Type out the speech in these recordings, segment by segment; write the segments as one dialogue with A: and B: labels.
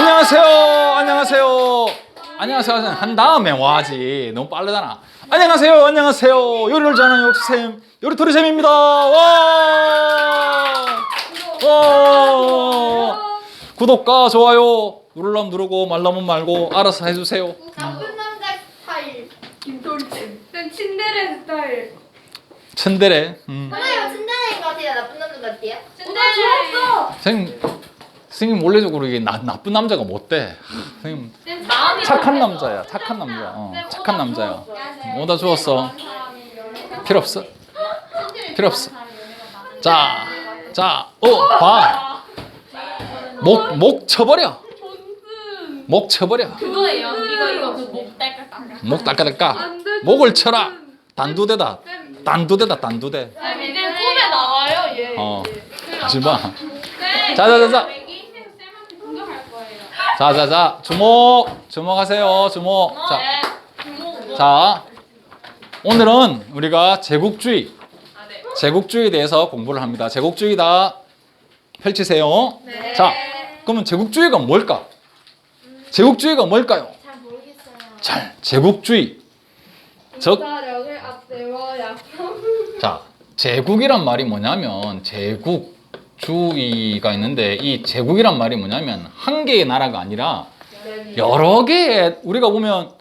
A: 안녕하세요. 안녕하세요. 안녕하세요. 한 다음에 와지. 너무 빠르잖아. 안녕하세요. 안녕하세요. 요리를 잘하는 역쌤 요리토리 쌤입니다. 와! 구독과 좋아요 누르려면 누르고 말라면 말고 알아서 해주세요.
B: 나쁜 남자 스타일 김돌쌤. 난 친데레 스타일.
A: 츤데레.
B: 하나요 친데레인 것 같아요. 나쁜 남자 같아요. 친데레. 좋았어.
A: 선생님 원래적으로 이게 나쁜 남자가 못 돼. 선생님 착한 남자야. 착한 남자. 착한 남자야. 오다 주웠어. 필요 없어. 필요 없어. 자, 봐. 목 쳐버려. 목 쳐버려.
C: 그거예요. 이거 목 딸깍딸깍.
A: 목 딸까딸까. 목을 쳐라. 단두대다. 단두대.
C: 이제 꿈에 나와요, 얘.
A: 하지 마. 자. 주목하세요. 주목. 자, 오늘은 우리가 제국주의에 대해서 공부를 합니다. 제국주의다. 펼치세요.
B: 네.
A: 자, 그러면 제국주의가 뭘까? 제국주의가 뭘까요?
B: 잘 모르겠어요.
A: 제국주의.
B: 군사력을 앞세워 약점.
A: 자, 제국이란 말이 뭐냐면 제국주의가 있는데 이 제국이란 말이 뭐냐면 한 개의 나라가 아니라 여러 개의 우리가 보면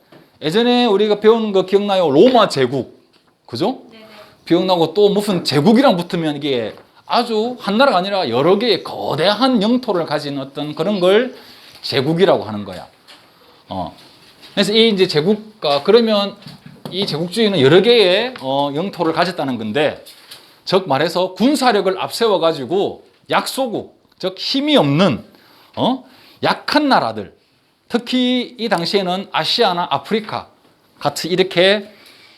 A: 예전에 우리가 배운 거 기억나요? 로마 제국. 그죠? 기억나고 또 무슨 제국이랑 붙으면 이게 아주 한 나라가 아니라 여러 개의 거대한 영토를 가진 어떤 그런 걸 제국이라고 하는 거야. 그래서 이 이제 제국가 그러면 이 제국주의는 여러 개의 영토를 가졌다는 건데 즉 말해서 군사력을 앞세워 가지고 약소국 즉 힘이 없는 약한 나라들 특히 이 당시에는 아시아나 아프리카 같은 이렇게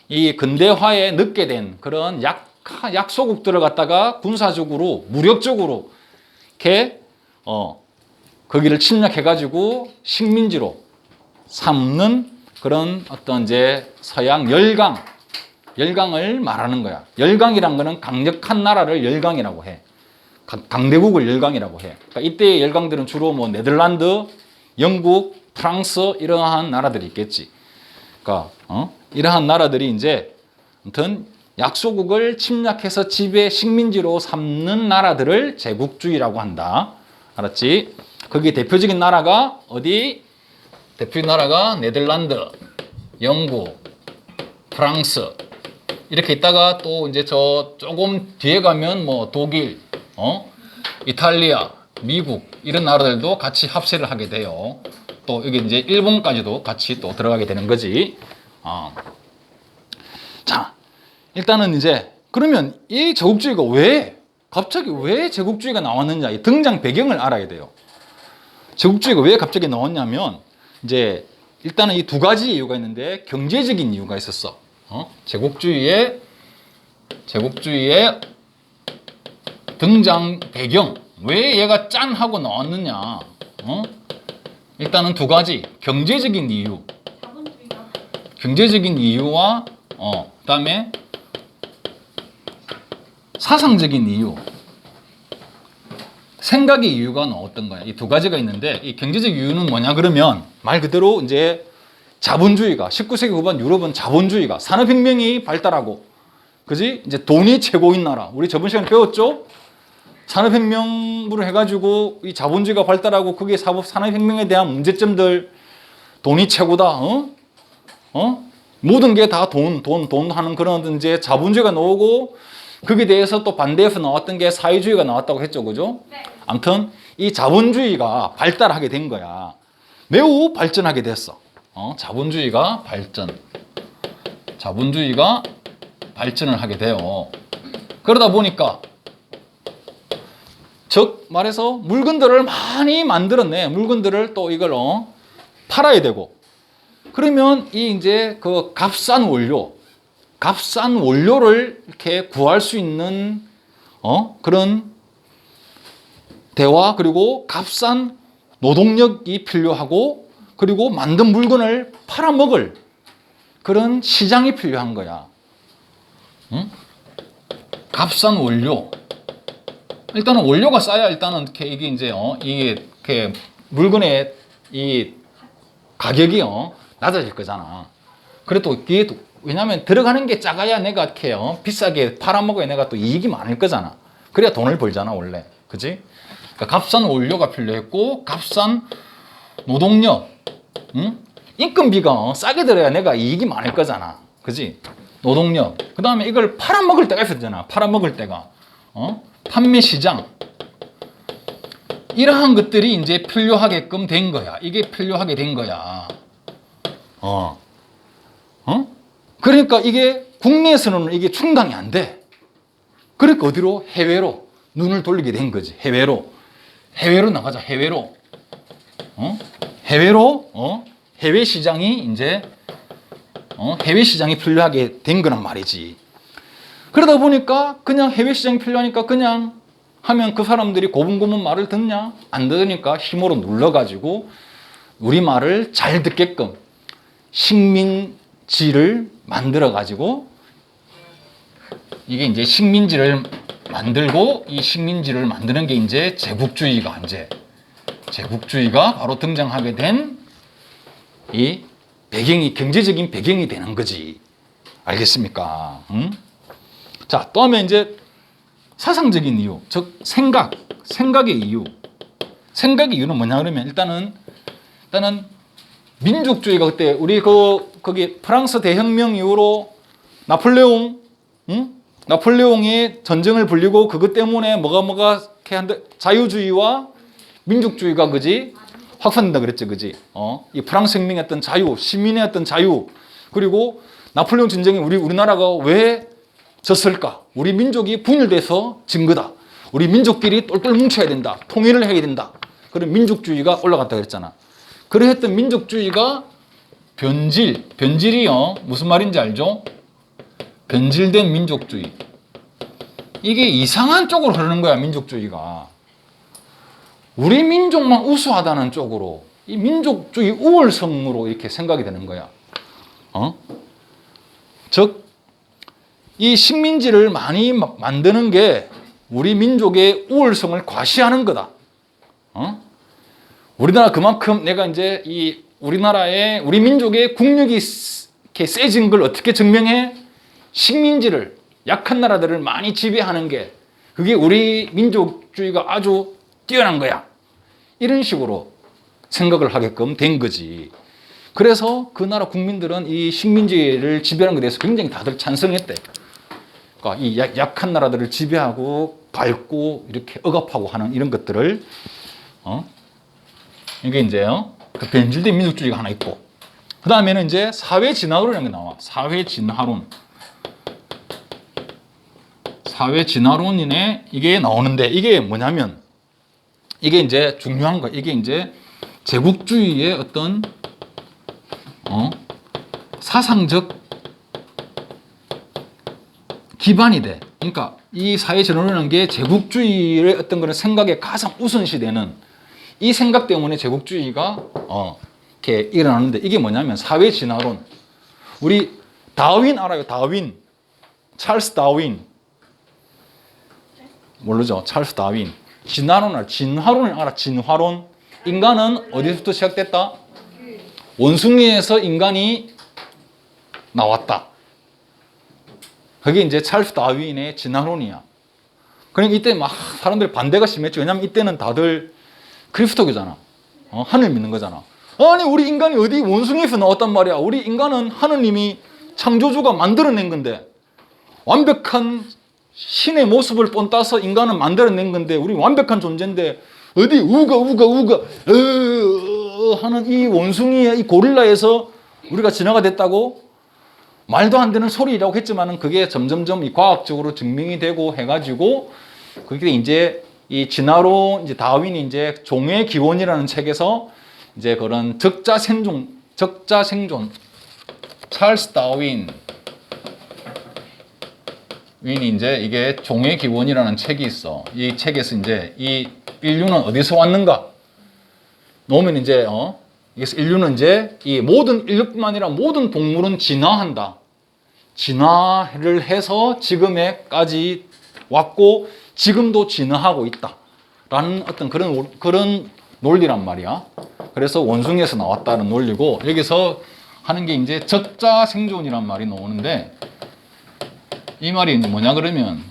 A: 이 근대화에 늦게 된 그런 약소국들을 갖다가 군사적으로 무력적으로 이렇게 거기를 침략해 가지고 식민지로 삼는 그런 어떤 이제 서양 열강을 말하는 거야. 열강이란 거는 강력한 나라를 열강이라고 해. 강대국을 열강이라고 해. 그러니까 이때의 열강들은 주로 뭐 네덜란드, 영국, 프랑스 이러한 나라들이 있겠지. 그러니까 이러한 나라들이 이제 아무튼 약소국을 침략해서 지배 식민지로 삼는 나라들을 제국주의라고 한다. 알았지? 거기 대표적인 나라가 어디? 대표적인 나라가 네덜란드, 영국, 프랑스 이렇게 있다가 또 이제 저 조금 뒤에 가면 뭐 독일, 이탈리아, 미국 이런 나라들도 같이 합세를 하게 돼요. 또 여기 이제 일본까지도 같이 또 들어가게 되는 거지. 자, 일단은 이제 그러면 이 제국주의가 갑자기 왜 제국주의가 나왔느냐 이 등장 배경을 알아야 돼요. 제국주의가 왜 갑자기 나왔냐면 이제 일단은 이 두 가지 이유가 있는데 경제적인 이유가 있었어. 제국주의의 등장 배경 왜 얘가 짠 하고 나왔느냐? 일단은 두 가지 경제적인 이유와 그다음에 사상적인 이유, 생각의 이유가 나왔던 거야. 이 두 가지가 있는데 이 경제적 이유는 뭐냐 그러면 말 그대로 이제 자본주의가 19세기 후반 유럽은 자본주의가 산업혁명이 발달하고 그지 이제 돈이 최고인 나라. 우리 저번 시간에 배웠죠? 산업혁명으로 해가지고 이 자본주의가 발달하고 그게 산업혁명에 대한 문제점들 돈이 최고다. 모든 게 다 돈 하는 그런 이제 자본주의가 나오고 거기에 대해서 또 반대해서 나왔던 게 사회주의가 나왔다고 했죠. 그죠?
B: 네.
A: 아무튼 이 자본주의가 발달하게 된 거야. 매우 발전하게 됐어. 자본주의가 발전을 하게 돼요. 그러다 보니까 즉 말해서 물건들을 많이 만들었네. 물건들을 또 이걸 팔아야 되고. 그러면 이 이제 그 값싼 원료를 이렇게 구할 수 있는 그런 대화 그리고 값싼 노동력이 필요하고 그리고 만든 물건을 팔아먹을 그런 시장이 필요한 거야. 값싼 원료. 일단은 원료가 싸야 일단은 이게 이제 이게 이렇게 물건의 이 가격이요 낮아질 거잖아. 그래도 이게 왜냐면 들어가는 게 작아야 내가 이렇게 비싸게 팔아먹어야 내가 또 이익이 많을 거잖아. 그래야 돈을 벌잖아 원래, 그지? 그러니까 값싼 원료가 필요했고 값싼 노동력, 응? 인건비가 싸게 들어야 내가 이익이 많을 거잖아, 그지? 노동력. 그 다음에 이걸 팔아먹을 때가 있었잖아. 팔아먹을 때가 판매 시장. 이러한 것들이 이제 필요하게끔 된 거야. 이게 필요하게 된 거야. 그러니까 이게 국내에서는 이게 충당이 안 돼. 그러니까 어디로? 해외로 눈을 돌리게 된 거지. 해외로 나가자. 해외로. 해외 시장이 이제 해외 시장이 필요하게 된 거란 말이지. 그러다 보니까 그냥 해외 시장이 필요하니까 그냥 하면 그 사람들이 고분고분 말을 듣냐? 안 들으니까 힘으로 눌러가지고 우리 말을 잘 듣게끔 식민지를 만들어가지고 이게 이제 식민지를 만들고 이 식민지를 만드는 게 이제 제국주의가 바로 등장하게 된 이 배경이 경제적인 배경이 되는 거지. 알겠습니까? 응? 자, 또 하면 이제 사상적인 이유, 즉 생각의 이유. 생각의 이유는 뭐냐 그러면 일단은 민족주의가 그때 우리 거기 프랑스 대혁명 이후로 나폴레옹이 전쟁을 벌이고 그것 때문에 뭐가 이렇게 한데 자유주의와 민족주의가 그지 확산된다 그랬지, 그지? 이 프랑스 혁명의 어떤 자유, 시민의 어떤 자유, 그리고 나폴레옹 전쟁에 우리나라가 왜 졌을까? 우리 민족이 분열돼서 진 거다. 우리 민족끼리 똘똘 뭉쳐야 된다. 통일을 해야 된다. 그런 민족주의가 올라갔다 그랬잖아. 그러했던 민족주의가 변질이요. 무슨 말인지 알죠? 변질된 민족주의. 이게 이상한 쪽으로 흐르는 거야, 민족주의가. 우리 민족만 우수하다는 쪽으로, 이 민족주의 우월성으로 이렇게 생각이 되는 거야. 즉, 이 식민지를 많이 만드는 게 우리 민족의 우월성을 과시하는 거다. 우리나라 그만큼 내가 이제 우리 민족의 국력이 이렇게 세진 걸 어떻게 증명해? 식민지를, 약한 나라들을 많이 지배하는 게 그게 우리 민족주의가 아주 뛰어난 거야. 이런 식으로 생각을 하게끔 된 거지. 그래서 그 나라 국민들은 이 식민지를 지배하는 것에 대해서 굉장히 다들 찬성했대. 그러니까 이 약한 나라들을 지배하고 밟고 이렇게 억압하고 하는 이런 것들을 이게 이제 그 변질된 민족주의가 하나 있고, 그 다음에는 이제 사회 진화론이라는 게 나와. 사회 진화론이네 이게 나오는데 이게 뭐냐면 이게 이제 중요한 거. 이게 이제 제국주의의 어떤 사상적 기반이 돼. 그러니까 이 사회 진화론이라는 게 제국주의의 어떤 그런 생각에 가장 우선시되는 이 생각 때문에 제국주의가 이렇게 일어나는데 이게 뭐냐면 사회 진화론. 우리 다윈 알아요? 다윈. 찰스 다윈. 모르죠? 찰스 다윈. 진화론을 알아? 진화론. 인간은 어디서부터 시작됐다? 원숭이에서 인간이 나왔다. 그게 이제 찰스 다윈의 진화론이야. 그러니까 이때 막 사람들 반대가 심했죠. 왜냐면 이때는 다들 그리스도교잖아. 하늘 믿는 거잖아. 아니 우리 인간이 어디 원숭이에서 나왔단 말이야. 우리 인간은 하느님이 창조주가 만들어낸 건데 완벽한 신의 모습을 본따서 인간은 만들어낸 건데 우리 완벽한 존재인데 어디 우가 하는 이 원숭이의 이 고릴라에서 우리가 진화가 됐다고? 말도 안 되는 소리라고 했지만은 그게 점점점 이 과학적으로 증명이 되고 해가지고 그게 이제 이 진화론 이제 다윈이 이제 종의 기원이라는 책에서 이제 그런 적자 생존 찰스 다윈 윈이 이제 이게 종의 기원이라는 책이 있어. 이 책에서 이제 이 인류는 어디서 왔는가? 놓으면 이제 인류는 이제 이 모든 인류뿐만 아니라 모든 동물은 진화한다. 진화를 해서 지금에까지 왔고 지금도 진화하고 있다. 라는 어떤 그런 논리란 말이야. 그래서 원숭이에서 나왔다는 논리고, 여기서 하는 게 이제 적자 생존이란 말이 나오는데, 이 말이 뭐냐 그러면,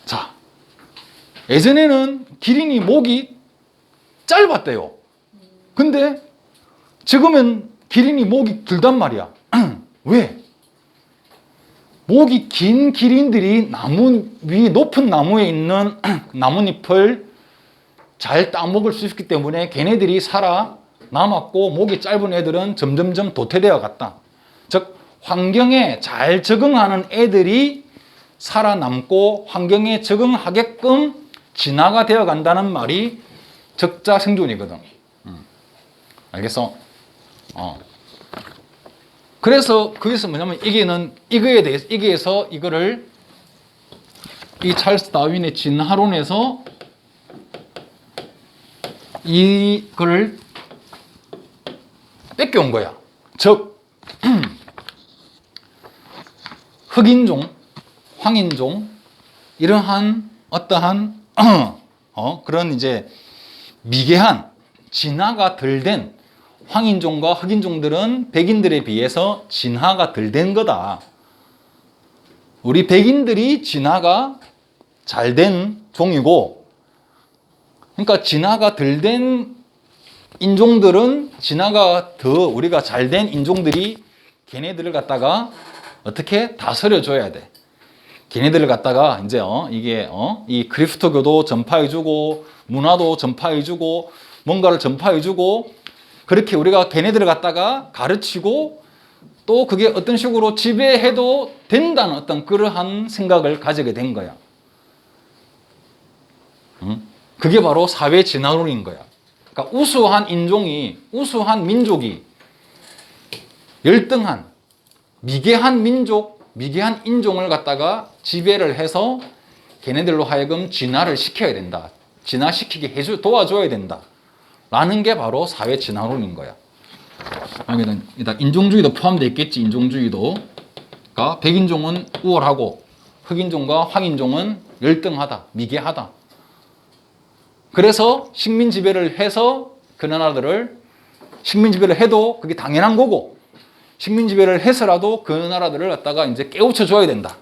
A: 자, 예전에는 기린이 목이 짧았대요. 근데 지금은 기린이 목이 길단 말이야. 왜? 목이 긴 기린들이 나무 위 높은 나무에 있는 나뭇잎을 잘 따먹을 수 있기 때문에 걔네들이 살아남았고, 목이 짧은 애들은 점점점 도태되어 갔다. 즉 환경에 잘 적응하는 애들이 살아남고 환경에 적응하게끔 진화가 되어 간다는 말이 적자 생존이거든. 알겠어? 그래서 거기서 뭐냐면 이거에 대해서 이거를 이 찰스 다윈의 진화론에서 이걸 뺏겨온 거야. 즉 흑인종, 황인종 이러한 어떠한 그런 이제 미개한 진화가 덜 된 황인종과 흑인종들은 백인들에 비해서 진화가 덜 된 거다. 우리 백인들이 진화가 잘 된 종이고, 그러니까 진화가 덜 된 인종들은 진화가 더 우리가 잘 된 인종들이 걔네들을 갖다가 어떻게 다스려줘야 돼. 걔네들을 갖다가 이제 이 그리스도교도 전파해주고 문화도 전파해주고 뭔가를 전파해주고, 그렇게 우리가 걔네들을 갖다가 가르치고 또 그게 어떤 식으로 지배해도 된다는 어떤 그러한 생각을 가지게 된 거야. 그게 바로 사회 진화론인 거야. 그러니까 우수한 인종이, 우수한 민족이 열등한 미개한 민족, 미개한 인종을 갖다가 지배를 해서 걔네들로 하여금 진화를 시켜야 된다. 진화시키게 도와줘야 된다. 라는 게 바로 사회 진화론인 거야. 여기는 일단 인종주의도 포함되어 있겠지. 인종주의도가 백인종은 우월하고 흑인종과 황인종은 열등하다, 미개하다. 그래서 식민 지배를 해서 그 나라들을 식민 지배를 해도 그게 당연한 거고, 식민 지배를 해서라도 그 나라들을 갖다가 이제 깨우쳐 줘야 된다.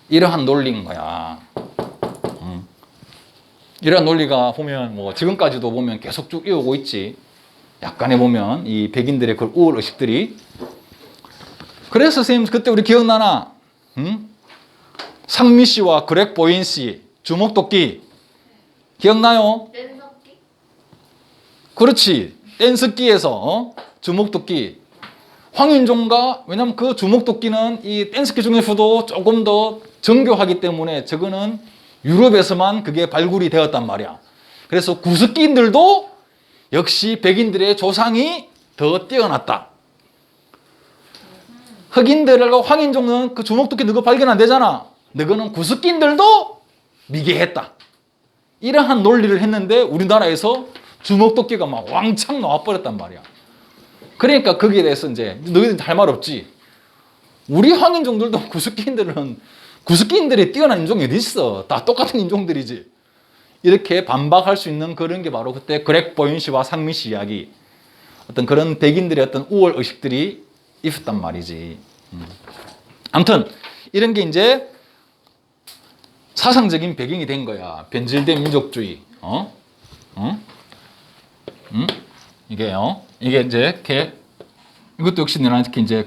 A: 이러한 논리인 거야. 이러한 논리가 보면 뭐 지금까지도 보면 계속 쭉 이어오고 있지. 약간의 보면 이 백인들의 그 우월 의식들이. 그래서 선생님 그때 우리 기억나나? 상미 씨와 그렉 보인 씨 주먹도끼 기억나요?
B: 랜석기?
A: 그렇지. 댄스기에서 주먹도끼. 황인종과, 왜냐면 그 주먹도끼는 이 댄스기 중에서도 조금 더 정교하기 때문에 저거는 유럽에서만 그게 발굴이 되었단 말이야. 그래서 구스기인들도 역시 백인들의 조상이 더 뛰어났다. 흑인들과 황인종은 그 주먹도끼 너거 발견 안 되잖아. 너거는 구스기인들도 미개했다. 이러한 논리를 했는데 우리나라에서 주먹도끼가 막 왕창 나와버렸단 말이야. 그러니까 거기에 대해서 이제 너희들 할 말 없지. 우리 황인종들도 구스기인들이 뛰어난 인종이 어디 있어. 다 똑같은 인종들이지. 이렇게 반박할 수 있는 그런 게 바로 그때 그렉 보인 씨와 상미 씨 이야기. 어떤 그런 백인들의 어떤 우월 의식들이 있었단 말이지. 아무튼 이런 게 이제 사상적인 배경이 된 거야. 변질된 민족주의. 이게 이제 이렇게 이것도 역시 내가 특히 이제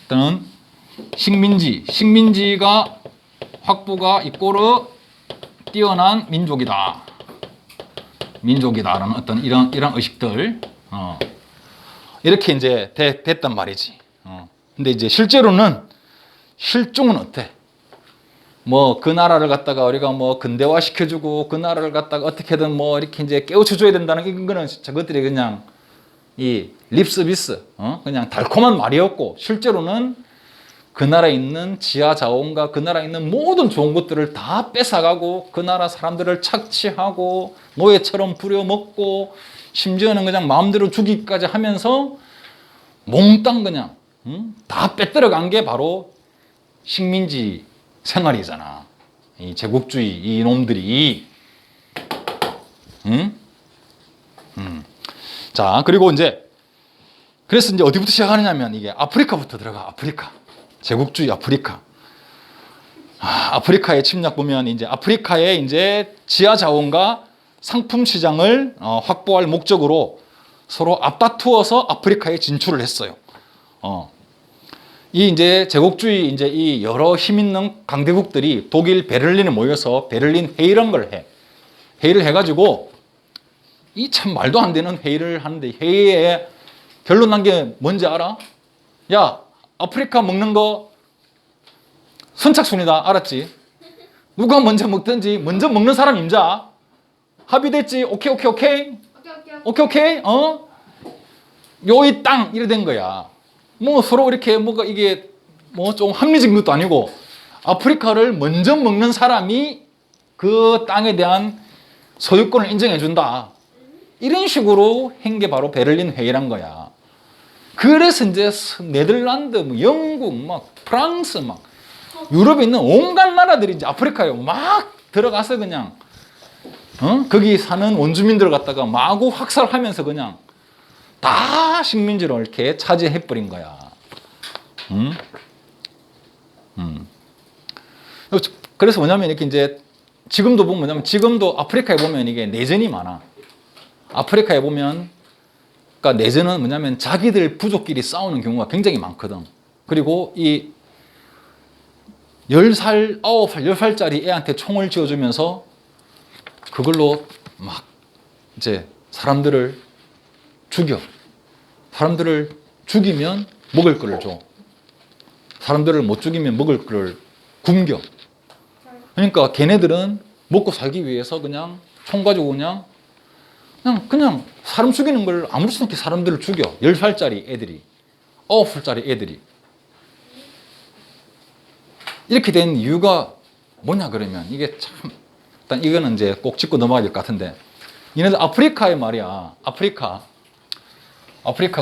A: 일단은 식민지가 확보가 이꼬르 뛰어난 민족이다라는 어떤 이런 의식들 이렇게 이제 됐단 말이지. 근데 이제 실제로는 실종은 어때? 뭐 그 나라를 갖다가 우리가 뭐 근대화 시켜주고 그 나라를 갖다가 어떻게든 뭐 이렇게 이제 깨우쳐줘야 된다는 이런 거는 저것들이 그냥 이 립서비스, 그냥 달콤한 말이었고, 실제로는 그 나라에 있는 지하 자원과 그 나라에 있는 모든 좋은 것들을 다 뺏어가고 그 나라 사람들을 착취하고 노예처럼 부려먹고 심지어는 그냥 마음대로 죽이기까지 하면서 몽땅 그냥 다 빼들어간 게 바로 식민지 생활이잖아. 이 제국주의 이놈들이. 응? 자, 그리고 이제 그래서 이제 어디부터 시작하느냐면 이게 아프리카부터 들어가. 아프리카. 제국주의 아프리카. 아프리카의 침략 보면 이제 아프리카의 이제 지하 자원과 상품 시장을 확보할 목적으로 서로 앞다투어서 아프리카에 진출을 했어요. 이 이제 제국주의 이제 이 여러 힘 있는 강대국들이 독일 베를린에 모여서 베를린 회의란 걸 해. 회의를 해가지고 이 참 말도 안 되는 회의를 하는데 회의에 결론 난 게 뭔지 알아? 야, 아프리카 먹는 거 선착순이다. 알았지? 누가 먼저 먹든지 먼저 먹는 사람 임자. 합의됐지? 오케이. 오케이. 요이 땅 이래 된 거야. 뭐 서로 이렇게 뭐가 이게 뭐 좀 합리적인 것도 아니고 아프리카를 먼저 먹는 사람이 그 땅에 대한 소유권을 인정해 준다. 이런 식으로 한 게 바로 베를린 회의란 거야. 그래서 이제 네덜란드, 뭐 영국, 막 프랑스, 막 유럽에 있는 온갖 나라들이 이제 아프리카에 막 들어가서 그냥 거기 사는 원주민들을 갖다가 마구 학살하면서 그냥 다 식민지로 이렇게 차지해 버린 거야. 그래서 뭐냐면 이렇게 이제 지금도 보면 뭐냐면 지금도 아프리카에 보면 이게 내전이 많아. 아프리카에 보면 그러니까 내전은 뭐냐면 자기들 부족끼리 싸우는 경우가 굉장히 많거든. 그리고 이 10살, 9살, 10살짜리 애한테 총을 쥐어주면서 그걸로 막 이제 사람들을 죽여. 사람들을 죽이면 먹을 거를 줘. 사람들을 못 죽이면 먹을 거를 굶겨. 그러니까 걔네들은 먹고 살기 위해서 그냥 총 가지고 그냥 사람 죽이는 걸 아무렇지 않게 사람들을 죽여. 10살짜리 애들이, 9살짜리 애들이. 이렇게 된 이유가 뭐냐 그러면 이게 참 일단 이거는 이제 꼭 짚고 넘어가야 될 것 같은데 얘네들 아프리카에 말이야. 아프리카가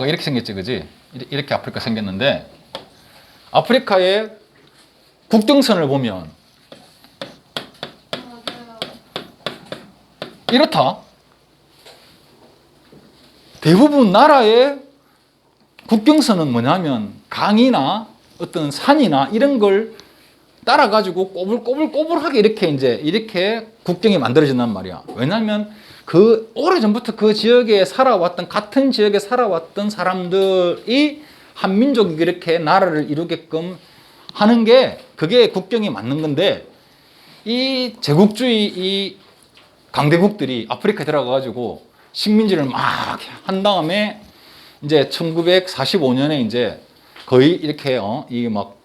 A: 이렇게 생겼지, 그지? 이렇게 아프리카 생겼는데 아프리카의 국경선을 보면 이렇다. 대부분 나라의 국경선은 뭐냐면 강이나 어떤 산이나 이런 걸 따라가지고 꼬불꼬불하게 이렇게 국경이 만들어진단 말이야. 왜냐하면 그 오래전부터 그 지역에 살아왔던 같은 지역에 살아왔던 사람들이 한 민족이 이렇게 나라를 이루게끔 하는 게 그게 국경이 맞는 건데 이 제국주의 이 강대국들이 아프리카에 들어가가지고 식민지를 막 한 다음에 이제 1945년에 이제 거의 이렇게 이 막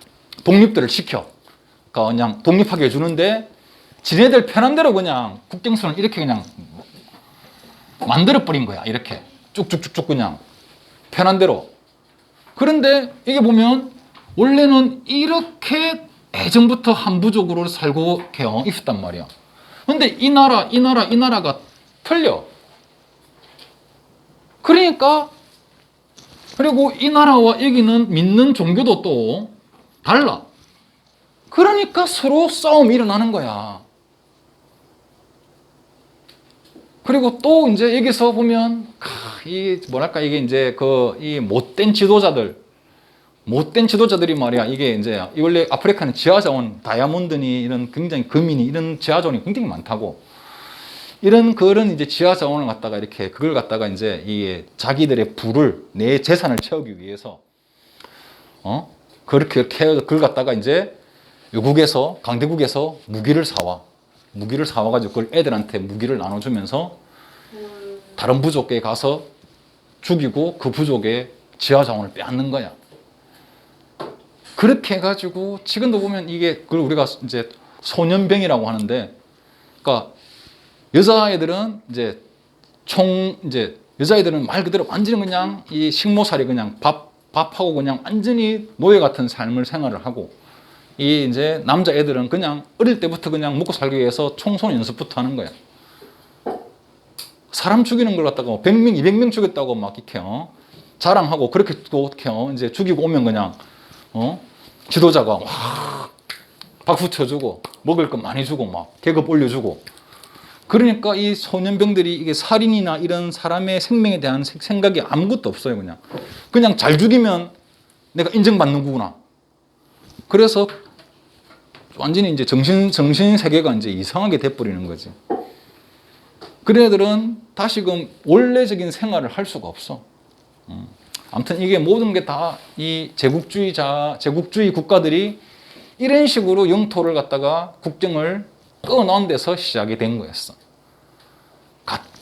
A: 독립들을 시켜. 그러니까 그냥 독립하게 해주는데 지네들 편한 대로 그냥 국경선을 이렇게 그냥 만들어 버린 거야. 이렇게 쭉쭉쭉쭉 그냥 편한 대로. 그런데 이게 보면 원래는 이렇게 예전부터 한부족으로 살고 이렇게 있었단 말이야. 근데 이 나라가 틀려. 그러니까 그리고 이 나라와 여기는 믿는 종교도 또 달라. 그러니까 서로 싸움이 일어나는 거야. 그리고 또 이제 여기서 보면 이 뭐랄까 이게 이제 이 못된 지도자들이 말이야. 이게 이제 원래 아프리카는 지하자원, 다이아몬드니 이런 굉장히 금이니 이런 지하자원이 굉장히 많다고. 이런 그런 이제 지하자원을 갖다가 이렇게 그걸 갖다가 이제 이 자기들의 부를 내 재산을 채우기 위해서 그렇게 그걸 갖다가 이제 외국에서 강대국에서 무기를 사와가지고 그걸 애들한테 무기를 나눠주면서 다른 부족에 가서 죽이고 그 부족의 지하자원을 빼앗는 거야. 그렇게 해가지고 지금도 보면 이게 그걸 우리가 이제 소년병이라고 하는데, 그러니까 여자애들은 이제 여자애들은 말 그대로 완전히 그냥 이 식모살이 그냥 밥하고 그냥 완전히 노예 같은 삶을 생활을 하고, 이 이제 남자애들은 그냥 어릴 때부터 그냥 먹고 살기 위해서 총선 연습부터 하는 거야. 사람 죽이는 걸 갖다가 100명, 200명 죽였다고 막 이렇게 자랑하고 그렇게 또 이렇게 이제 죽이고 오면 그냥 지도자가 와 박수 쳐주고 먹을 거 많이 주고 막 계급 올려주고 그러니까 이 소년병들이 이게 살인이나 이런 사람의 생명에 대한 생각이 아무것도 없어요. 그냥 잘 죽이면 내가 인정받는 거구나. 그래서 완전히 이제 정신 세계가 이제 이상하게 돼버리는 거지. 그런 애들은 다시금 원래적인 생활을 할 수가 없어. 아무튼 이게 모든 게 다 이 제국주의 국가들이 이런 식으로 영토를 갖다가 국정을 끊어놓은 데서 시작이 된 거였어.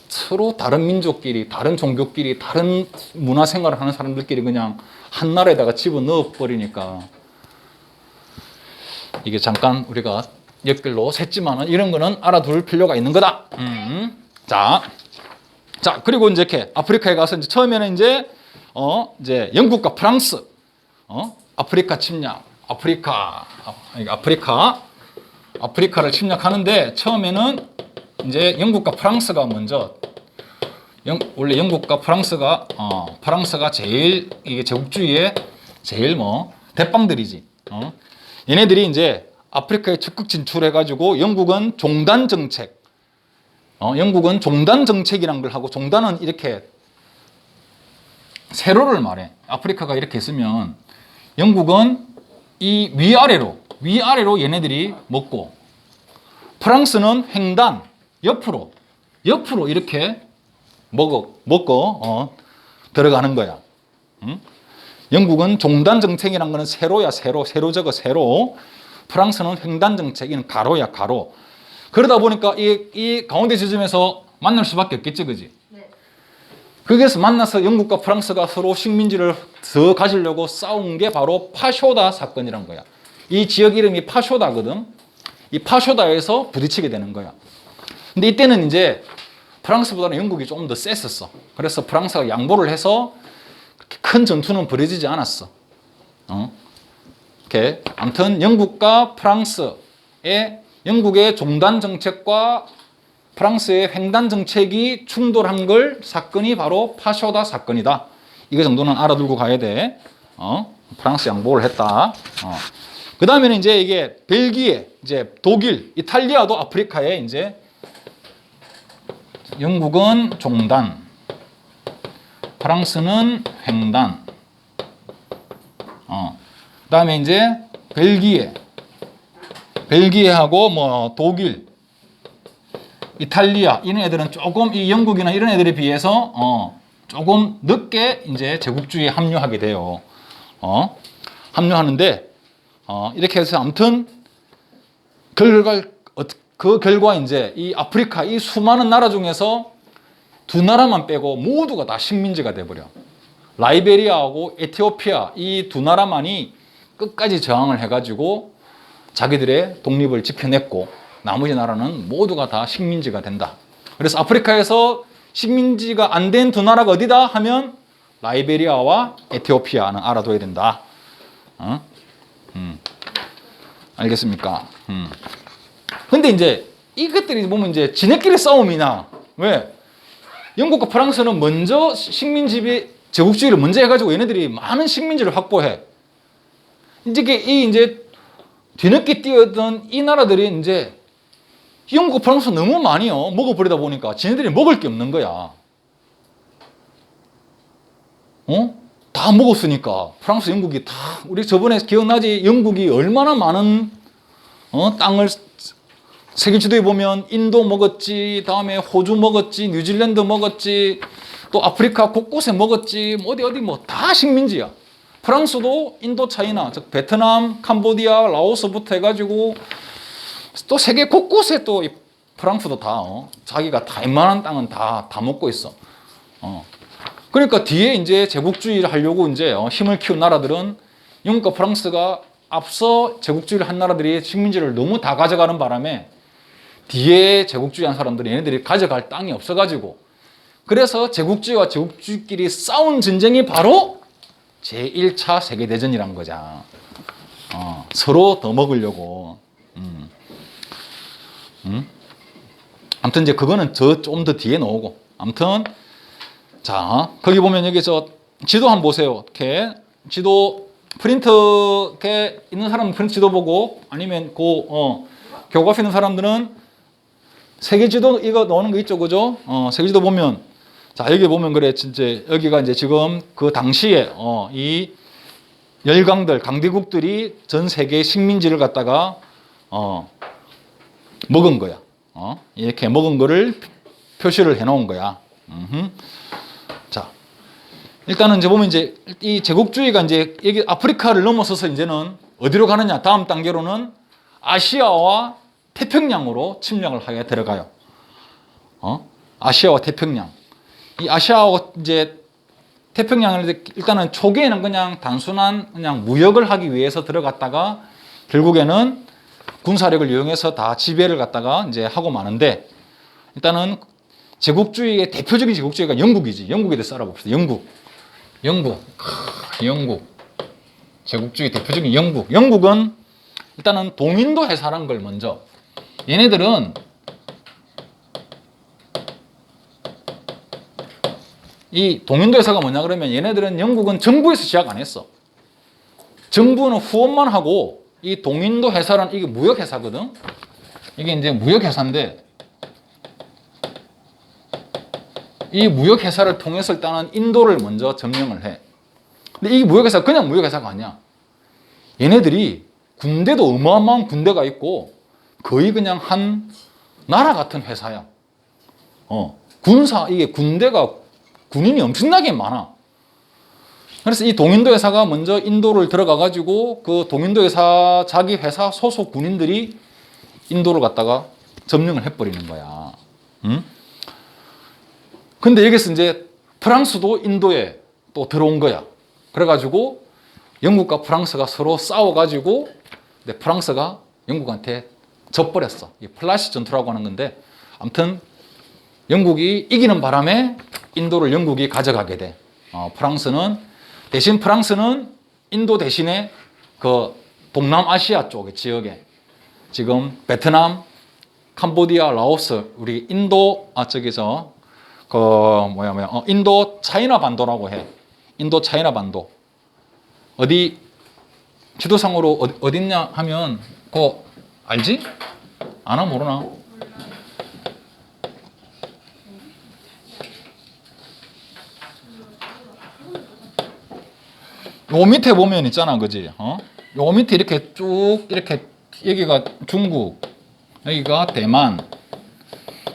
A: 서로 다른 민족끼리, 다른 종교끼리, 다른 문화 생활을 하는 사람들끼리 그냥 한 나라에다가 집어넣어 버리니까 이게 잠깐 우리가 옆길로 샜지만은 이런 거는 알아둘 필요가 있는 거다. 자, 그리고 이제 이렇게 아프리카에 가서 이제 처음에는 이제 영국과 프랑스, 아프리카 침략, 아프리카를 침략하는데 처음에는 이제 영국과 프랑스가 먼저 원래 영국과 프랑스가 제일 이게 제국주의의 제일 대빵들이지. 얘네들이 이제 아프리카에 적극 진출해가지고 영국은 종단 정책이란 걸 하고 종단은 이렇게 세로를 말해. 아프리카가 이렇게 있으면 영국은 이 위아래로 얘네들이 먹고 프랑스는 횡단 옆으로 이렇게 먹고 들어가는 거야. 영국은 종단 정책이란 거는 세로 적어 세로. 프랑스는 횡단 정책, 이는 가로야 가로. 그러다 보니까 이 가운데 지점에서 만날 수밖에 없겠지, 그지?
C: 네.
A: 거기에서 만나서 영국과 프랑스가 서로 식민지를 더 가지려고 싸운 게 바로 파쇼다 사건이란 거야. 이 지역 이름이 파쇼다거든. 이 파쇼다에서 부딪히게 되는 거야. 근데 이때는 이제 프랑스보다는 영국이 조금 더 셌었어. 그래서 프랑스가 양보를 해서 그렇게 큰 전투는 벌어지지 않았어. 이렇게 아무튼 영국과 프랑스의 영국의 종단 정책과 프랑스의 횡단 정책이 충돌한 사건이 바로 파쇼다 사건이다. 이거 정도는 알아두고 가야 돼. 프랑스 양보를 했다. 그 다음에는 이제 이게 벨기에, 이제 독일, 이탈리아도 아프리카에 이제 영국은 종단, 프랑스는 횡단. 그 다음에 이제 벨기에하고 독일, 이탈리아 이런 애들은 조금 이 영국이나 이런 애들에 비해서 조금 늦게 이제 제국주의에 합류하게 돼요. 합류하는데 이렇게 해서 아무튼 그 결과 이제 이 아프리카 이 수많은 나라 중에서 두 나라만 빼고 모두가 다 식민지가 돼버려. 라이베리아하고 에티오피아 이 두 나라만이 끝까지 저항을 해가지고 자기들의 독립을 지켜냈고 나머지 나라는 모두가 다 식민지가 된다. 그래서 아프리카에서 식민지가 안 된 두 나라가 어디다 하면 라이베리아와 에티오피아는 알아둬야 된다. 알겠습니까? 근데 이제 이것들이 보면 이제 지네끼리 싸움이나 왜? 영국과 프랑스는 먼저 제국주의를 먼저 해가지고 얘네들이 많은 식민지를 확보해. 이제 뒤늦게 뛰어든 이 나라들이 이제 영국과 프랑스 너무 많이 먹어버리다 보니까 지네들이 먹을 게 없는 거야. 다 먹었으니까 프랑스, 영국이 다 우리 저번에 기억나지? 영국이 얼마나 많은 땅을 세계 지도에 보면 인도 먹었지, 다음에 호주 먹었지, 뉴질랜드 먹었지, 또 아프리카 곳곳에 먹었지, 어디 다 식민지야. 프랑스도 인도 차이나, 즉 베트남, 캄보디아, 라오스부터 해가지고 또 세계 곳곳에 또 프랑스도 다 자기가 다 웬만한 땅은 다 먹고 있어. 그러니까 뒤에 이제 제국주의를 하려고 이제 힘을 키운 나라들은 영국과 프랑스가 앞서 제국주의를 한 나라들이 식민지를 너무 다 가져가는 바람에 뒤에 제국주의 한 사람들이 얘네들이 가져갈 땅이 없어가지고 그래서 제국주의와 제국주의끼리 싸운 전쟁이 바로 제1차 세계대전이란 거죠. 서로 더 먹으려고. 아무튼 이제 그거는 좀 더 뒤에 나오고. 아무튼 자 거기 보면 여기 지도 한번 보세요. 이렇게 지도 프린트 이렇게 있는 사람은 프린트 지도 보고 아니면 교과서 있는 사람들은 세계지도 이거 나오는 거 있죠, 그죠? 세계지도 보면 자 여기 보면 그래 진짜 여기가 이제 지금 그 당시에 이 열강들 강대국들이 전 세계 식민지를 갖다가 먹은 거야. 이렇게 먹은 거를 표시를 해놓은 거야. 자 일단은 이제 보면 이제 이 제국주의가 이제 여기 아프리카를 넘어서서 이제는 어디로 가느냐? 다음 단계로는 아시아와 태평양으로 침략을 하게 들어가요. 아시아와 태평양. 이 아시아와 이제 태평양을 일단은 초기에는 그냥 단순한 그냥 무역을 하기 위해서 들어갔다가 결국에는 군사력을 이용해서 다 지배를 갖다가 이제 하고 마는데 일단은 제국주의의 대표적인 제국주의가 영국이지. 영국에 대해서 알아봅시다. 영국. 제국주의 대표적인 영국. 영국은 일단은 동인도 회사라는 걸 먼저 얘네들은 이 동인도 회사가 뭐냐 그러면 얘네들은 영국은 정부에서 시작 안 했어. 정부는 후원만 하고 이 동인도 회사는 이게 무역 회사거든. 이게 이제 무역 회사인데 이 무역 회사를 통해서 일단은 인도를 먼저 점령을 해. 근데 이 무역 회사 그냥 무역 회사가 아니야. 얘네들이 군대도 어마어마한 군대가 있고 거의 그냥 한 나라 같은 회사야. 이게 군대가 군인이 엄청나게 많아. 그래서 이 동인도 회사가 먼저 인도를 들어가 가지고 그 동인도 회사 자기 회사 소속 군인들이 인도를 갖다가 점령을 해버리는 거야. 근데 여기서 이제 프랑스도 인도에 또 들어온 거야. 그래가지고 영국과 프랑스가 서로 싸워가지고 프랑스가 영국한테 져버렸어. 이 플라시 전투라고 하는 건데 아무튼 영국이 이기는 바람에 인도를 영국이 가져가게 돼. 프랑스는 인도 대신에 그 동남아시아 쪽의 지역에 지금 베트남, 캄보디아, 라오스, 우리 인도 인도 차이나 반도라고 해. 인도 차이나 반도. 어디 지도상으로 어디 있냐 하면 그거 알지? 아나 모르나? 요 밑에 보면 있잖아, 그지? 요 밑에 이렇게 쭉 이렇게 여기가 중국, 여기가 대만.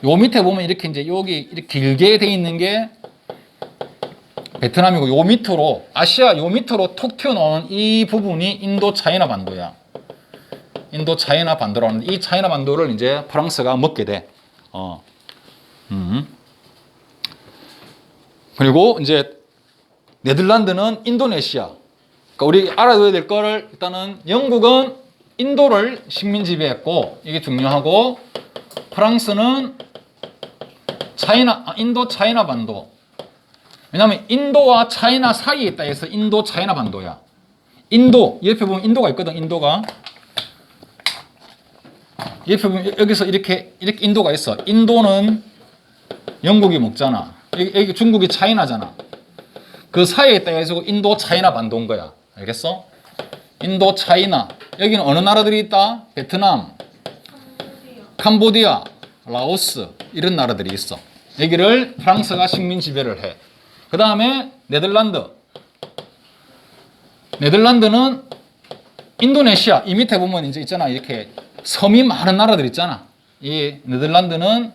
A: 요 밑에 보면 이렇게 이제 여기 이렇게 길게 돼 있는 게 베트남이고 요 밑으로 아시아 요 밑으로 톡 튀어나오는 이 부분이 인도 차이나 반도야. 인도 차이나 반도라고 하는데 이 차이나 반도를 이제 프랑스가 먹게 돼. 그리고 이제 네덜란드는 인도네시아. 그러니까 우리 알아둬야 될 거를 일단은 영국은 인도를 식민 지배했고 이게 중요하고 프랑스는 인도 차이나 반도. 왜냐하면 인도와 차이나 사이에 있다 해서 인도 차이나 반도야. 인도 옆에 보면 인도가 있거든. 인도가 옆에 보면 여기서 이렇게 인도가 있어. 인도는 영국이 먹잖아. 여기 중국이 차이나잖아. 그 사이에 있다 해서 인도 차이나 반도인 거야. 알겠어? 인도 차이나. 여기는 어느 나라들이 있다? 베트남, 캄보디아, 라오스 이런 나라들이 있어. 여기를 프랑스가 식민 지배를 해. 그 다음에 네덜란드는 인도네시아. 이 밑에 보면 이제 있잖아. 이렇게 섬이 많은 나라들 있잖아. 이 네덜란드는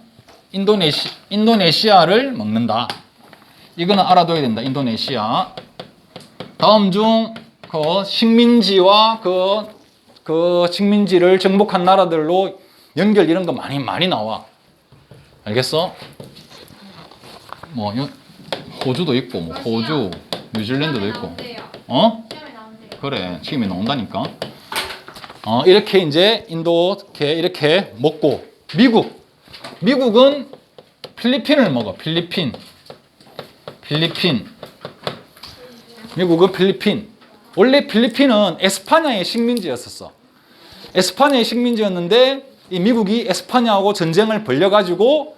A: 인도네시아를 먹는다. 이거는 알아둬야 된다. 인도네시아. 다음 중 그 식민지와 그 식민지를 정복한 나라들로 연결 이런 거 많이 나와. 알겠어? 뭐 호주도 있고 뭐 호주, 뉴질랜드도 있고. 그래. 지금이 나온다니까. 이렇게 이제 이렇게 먹고 미국은 필리핀을 먹어. 미국은 필리핀. 원래 필리핀은 에스파냐의 식민지였었어. 에스파냐의 식민지였는데 이 미국이 에스파냐하고 전쟁을 벌여가지고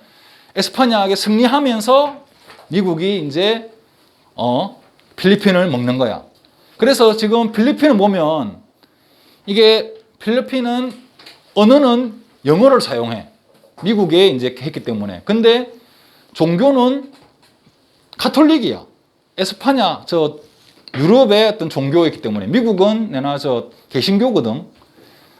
A: 에스파냐에게 승리하면서 미국이 이제 필리핀을 먹는 거야. 그래서 지금 필리핀을 보면 이게 필리핀은 언어는 영어를 사용해. 미국에 이제 했기 때문에. 근데 종교는 가톨릭이야. 에스파냐, 저 유럽의 어떤 종교였기 때문에. 미국은 내나 저 개신교거든.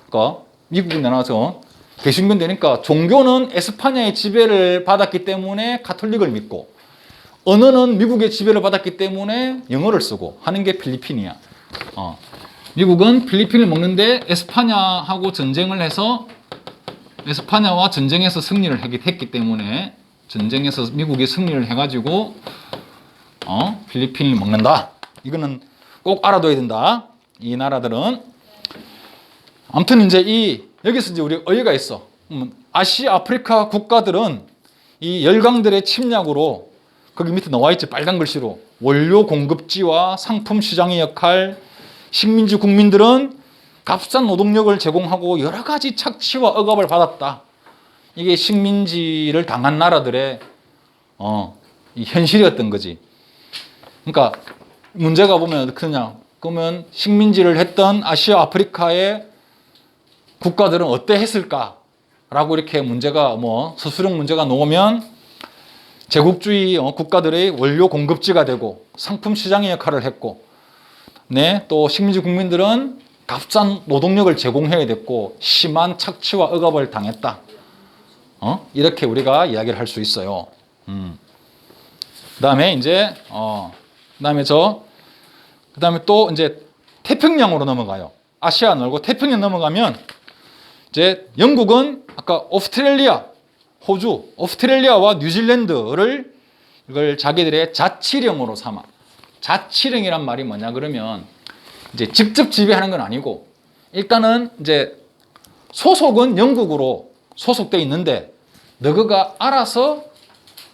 A: 그러니까 미국은 내나 저 개신교되니까 종교는 에스파냐의 지배를 받았기 때문에 가톨릭을 믿고, 언어는 미국의 지배를 받았기 때문에 영어를 쓰고 하는 게 필리핀이야. 미국은 필리핀을 먹는데 에스파냐하고 전쟁을 해서 에스파냐와 전쟁에서 승리를 했기 때문에 전쟁에서 미국이 승리를 해가지고 필리핀을 먹는다. 이거는 꼭 알아둬야 된다. 이 나라들은. 아무튼 이제 여기서 이제 우리 어휘가 있어. 아시아, 아프리카 국가들은 이 열강들의 침략으로 거기 밑에 나와 있지, 빨간 글씨로. 원료 공급지와 상품 시장의 역할, 식민지 국민들은 값싼 노동력을 제공하고 여러 가지 착취와 억압을 받았다. 이게 식민지를 당한 나라들의 이 현실이었던 거지. 그러니까 문제가 보면 그냥 그러면 식민지를 했던 아시아, 아프리카의 국가들은 어때 했을까라고 이렇게 문제가 서술형 문제가 나오면 제국주의 국가들의 원료 공급지가 되고 상품 시장의 역할을 했고, 네, 또 식민지 국민들은 값싼 노동력을 제공해야 됐고 심한 착취와 억압을 당했다. 이렇게 우리가 이야기를 할 수 있어요. 그다음에 이제 그다음에 또 이제 태평양으로 넘어가요. 아시아 말고 태평양 넘어가면 이제 영국은 아까 오스트레일리아, 호주, 오스트레일리아와 뉴질랜드를 이걸 자기들의 자치령으로 삼아. 자치령이란 말이 뭐냐 그러면 이제 직접 지배하는 건 아니고 일단은 이제 소속은 영국으로 소속돼 있는데 너희가 알아서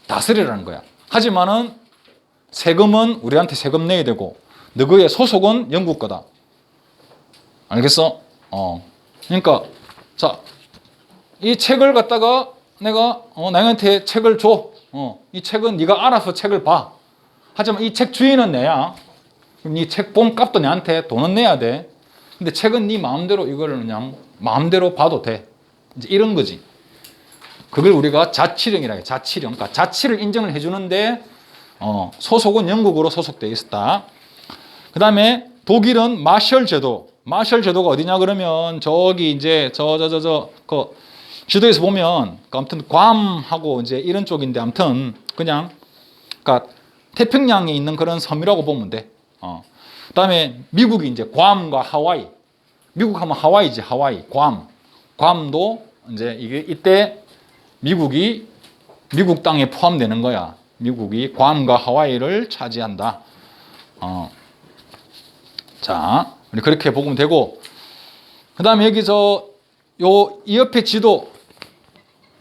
A: 다스리라는 거야. 하지만은 세금은 우리한테 세금 내야 되고 너희의 소속은 영국 거다. 알겠어? 그러니까 자, 이 책을 갖다가 내가 나한테 책을 줘. 이 책은 네가 알아서 책을 봐. 하지만 이 책 주인은 내야. 그럼 이 책 본 값도 내한테 돈은 내야 돼. 근데 책은 네 마음대로 이거를 그냥 마음대로 봐도 돼. 이제 이런 거지. 그걸 우리가 자치령이라 해. 자치령. 그러니까 자치를 인정을 해주는데 소속은 영국으로 소속되어 있었다. 그 다음에 독일은 마셜 제도. 마셜 제도가 어디냐 그러면 저기 이제 그 지도에서 보면 아무튼 괌하고 이제 이런 쪽인데 아무튼 그냥 그러니까 태평양에 있는 그런 섬이라고 보면 돼. 그다음에 미국이 이제 괌과 하와이. 미국 하면 하와이지, 하와이. 괌도 이제 이게 이때 미국 땅에 포함되는 거야. 미국이 괌과 하와이를 차지한다. 자, 우리 그렇게 보면 되고, 그다음에 여기서 이 옆에 지도,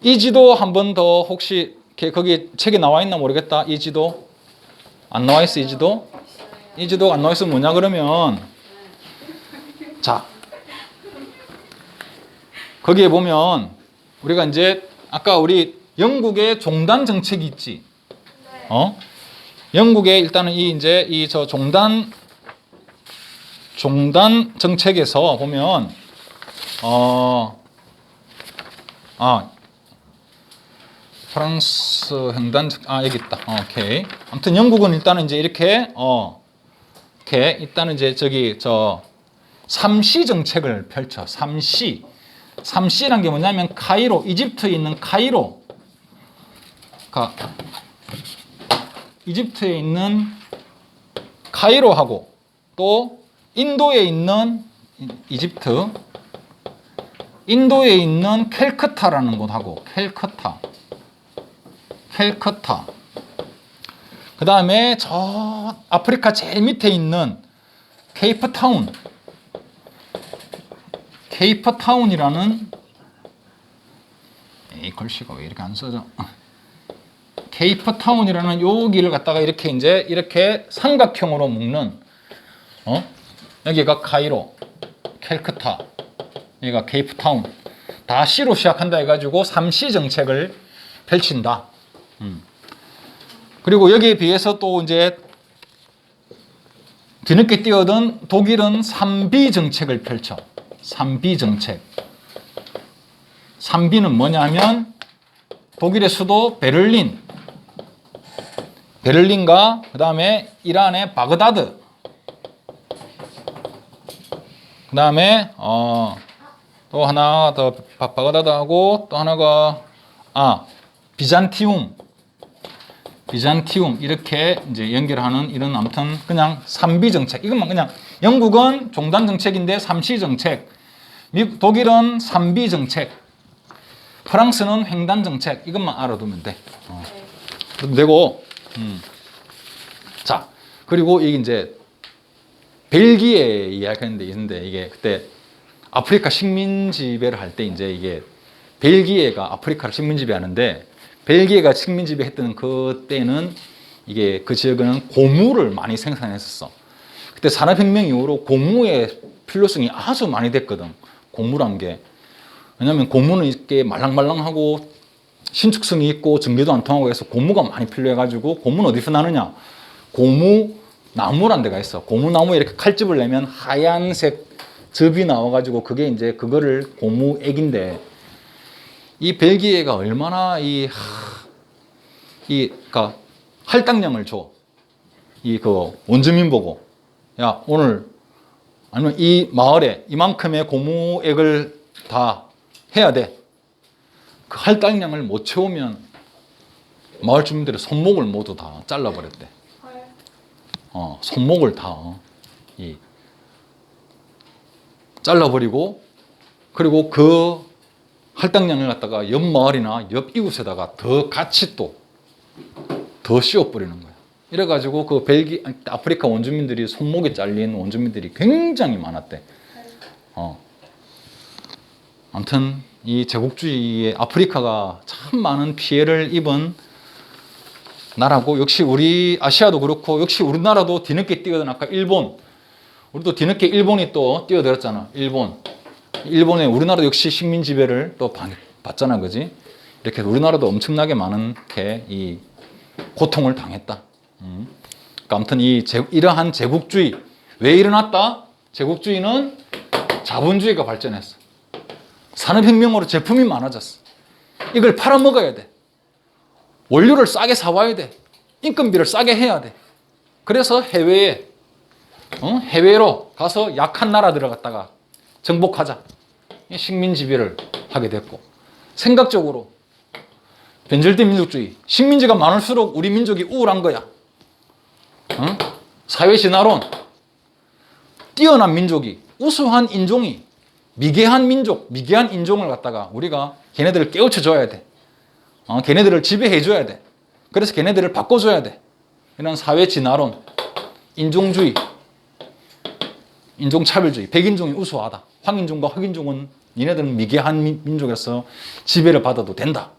A: 이 지도 한 번 더 혹시 거기 책에 나와 있나 모르겠다. 이 지도 안 나와 있어. 이 지도? 이 지도가 안 나와 있으면 뭐냐 그러면 자, 거기에 보면 우리가 이제 아까 우리 영국의 종단 정책이 있지. 영국의 일단은 이 종단 정책에서 보면 프랑스 횡단 여기 있다. 오케이. 아무튼 영국은 일단은 이제 이렇게 일단은 이제 삼시 정책을 펼쳐. 삼시란 게 뭐냐면 카이로, 이집트에 있는 카이로. 이집트에 있는 카이로하고 또 인도에 있는 이집트, 인도에 있는 캘커타라는 곳하고 캘커타. 그 다음에 저 아프리카 제일 밑에 있는 케이프타운이라는 글씨가 왜 이렇게 안 써져? 케이프타운이라는 여기를 갖다가 이렇게 삼각형으로 묶는 여기가 카이로, 캘커타, 여기가 케이프타운. 다 C로 시작한다 해가지고 삼시 정책을 펼친다. 그리고 여기에 비해서 또 이제 뒤늦게 뛰어든 독일은 3B 정책을 펼쳐. 3B 정책. 3B는 뭐냐면 독일의 수도 베를린과 그 다음에 이란의 바그다드, 그 다음에 또 하나 더 바그다드하고 또 하나가 비잔티움 이렇게 이제 연결하는 이런 아무튼 그냥 3B 정책. 이것만 그냥 영국은 종단 정책인데 3C 정책, 독일은 3B 정책, 프랑스는 횡단 정책. 이것만 알아두면 돼. 그럼 되고. 자, 그리고 이게 이제 벨기에 이야기하는데 있는데 이게 그때 아프리카 식민 지배를 할 때 이제 이게 벨기에가 아프리카를 식민 지배하는데 벨기에가 식민 지배했던 그때는 이게 그 지역에는 고무를 많이 생산했었어. 그때 산업혁명 이후로 고무의 필요성이 아주 많이 됐거든. 고무란 게. 왜냐하면 고무는 이렇게 말랑말랑하고 신축성이 있고 전기도 안 통하고 해서 고무가 많이 필요해가지고 고무는 어디서 나느냐? 고무 나무란 데가 있어. 고무나무에 이렇게 칼집을 내면 하얀색 즙이 나와가지고 그게 이제 그거를 고무액인데 이 벨기에가 얼마나 그러니까 할당량을 줘. 그 원주민 보고 야 오늘 아니면 이 마을에 이만큼의 고무액을 다 해야 돼. 그 할당량을 못 채우면 마을 주민들의 손목을 모두 다 잘라버렸대. 손목을 다 잘라버리고 그리고 그 할당량을 갖다가 옆 마을이나 옆 이웃에다가 더 같이 또 더 씌워버리는 거야. 이래가지고 그 아프리카 원주민들이 손목이 잘린 원주민들이 굉장히 많았대. 아무튼 이 제국주의의 아프리카가 참 많은 피해를 입은 나라고 역시 우리 아시아도 그렇고 역시 우리나라도 뒤늦게 뛰어든 아까 일본 우리도 뒤늦게 일본이 또 뛰어들었잖아. 일본에 우리나라도 역시 식민 지배를 또 받잖아, 그지? 이렇게 우리나라도 엄청나게 많은 이 고통을 당했다. 그러니까 아무튼 이러한 제국주의 왜 일어났다? 제국주의는 자본주의가 발전했어. 산업혁명으로 제품이 많아졌어. 이걸 팔아먹어야 돼. 원료를 싸게 사와야 돼. 인건비를 싸게 해야 돼. 그래서 해외로 가서 약한 나라들을 갖다가 정복하자. 식민 지배를 하게 됐고 생각적으로 변절된 민족주의. 식민지가 많을수록 우리 민족이 우월한 거야. 사회 진화론. 뛰어난 민족이 우수한 인종이 미개한 민족, 미개한 인종을 갖다가 우리가 걔네들을 깨우쳐줘야 돼. 걔네들을 지배해줘야 돼. 그래서 걔네들을 바꿔줘야 돼. 이런 사회 진화론, 인종주의, 인종차별주의, 백인종이 우수하다. 황인종과 흑인종은 니네들은 미개한 민족에서 지배를 받아도 된다.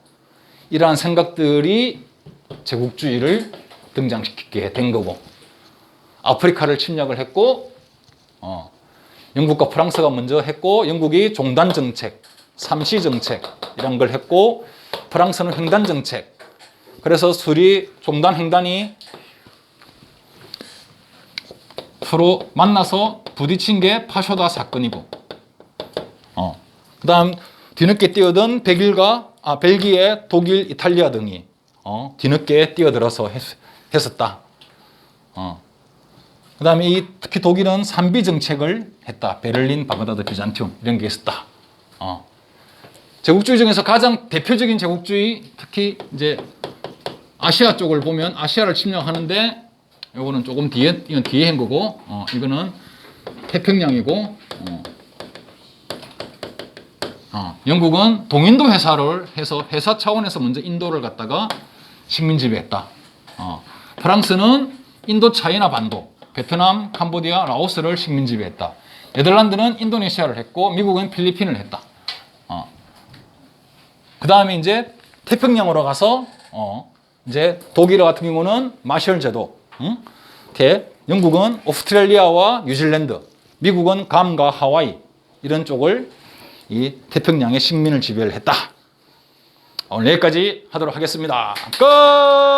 A: 이러한 생각들이 제국주의를 등장시키게 된 거고 아프리카를 침략을 했고 영국과 프랑스가 먼저 했고 영국이 종단 정책, 3C 정책 이런 걸 했고 프랑스는 횡단 정책. 그래서 종단 횡단이 서로 만나서 부딪힌 게 파쇼다 사건이고 그 다음 뒤늦게 뛰어든 벨기에, 독일, 이탈리아 등이 뒤늦게 뛰어들어서 했었다. 그 다음에 특히 독일은 3B 정책을 했다. 베를린, 바그다드, 비잔티움 이런 게 있었다. 제국주의 중에서 가장 대표적인 제국주의 특히 이제 아시아 쪽을 보면 아시아를 침략하는데 이거는 조금 이건 뒤에 한 거고 이거는 태평양이고 영국은 동인도 회사를 해서 회사 차원에서 먼저 인도를 갖다가 식민 지배했다. 프랑스는 인도 차이나 반도, 베트남, 캄보디아, 라오스를 식민 지배했다. 네덜란드는 인도네시아를 했고 미국은 필리핀을 했다. 그 다음에 이제 태평양으로 가서 이제 독일 같은 경우는 마셜 제도, 영국은 오스트레일리아와 뉴질랜드, 미국은 괌과 하와이 이런 쪽을 이 태평양의 식민을 지배를 했다. 오늘 여기까지 하도록 하겠습니다. 끝!